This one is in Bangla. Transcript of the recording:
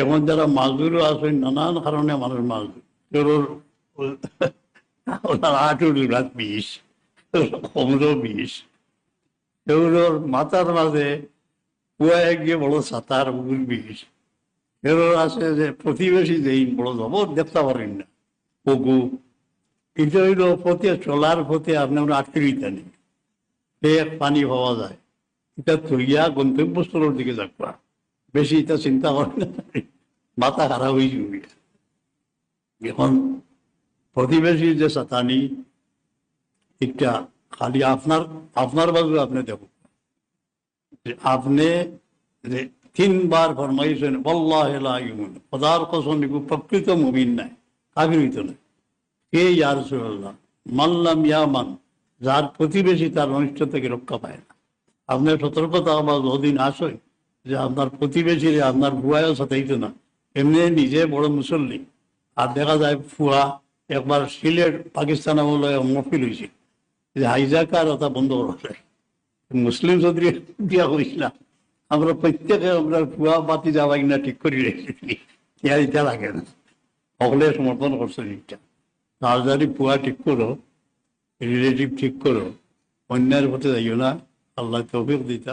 এখন যারা মাজদুরও আছে নানান কারণে মানুষ মাজদুর, কেউর ওনার আটুর রাত 20, কমরও 20, কেউর মাথার মাঝে কুয়ায় গিয়ে বড় সাঁতার 20, কেউর আছে যে প্রতিবেশী যেই বড় জবর দেখতে পারেন না পুকু, কিন্তু হইল পথে চলার পথে আপনার আটকে দিতে নেই, পানি পাওয়া যায়, এটা তৈয়া গন্তব্যস্থলের দিকে যাবা, বেশি এটা চিন্তা করে না, মাথা খারাপ হয়ে যাবে। এখন প্রতিবেশীর যে সাতানি একটা খালি আপনার বাজু আপনি দেখুন, আপনি যে 3 বার ফরমাইছেন ওয়াল্লাহি লা ইউমিন, খোদার কসম প্রকৃত মুমিন নাই, কাফির হইতো না। কে ইয়া রাসূলুল্লাহ? মাল্লাম ইয়ামান, যার প্রতিবেশী তার অনিষ্ট থেকে রক্ষা পায় না। আপনার সতর্কতা আবার যদিন আসে যে আপনার প্রতিবেশী আপনার ভুয়াও সাথেইতো না, এমনি নিজে বড় মুসল্লি, আর দেখা যায় ফুয়া একবার সিলেট পাকিস্তান আমলে মফিল হয়েছে যে হাইজাকার ওটা বন্ধ করা যায়, মুসলিম চৌধুরী দিয়া করেছিলাম, আমরা প্রত্যেকে আমরা ফুয়া বাতি যাওয়াই না ঠিক করে রেখেছি, ইয়ার ইটা লাগে না, সকলে সমর্থন করছে জিনিসটা। রাজধানী ফুয়া ঠিক করো, রিলেটিভ ঠিক করো, অন্যায়ের পথে যাইও না, আল্লাহ তৌফিক দিতা।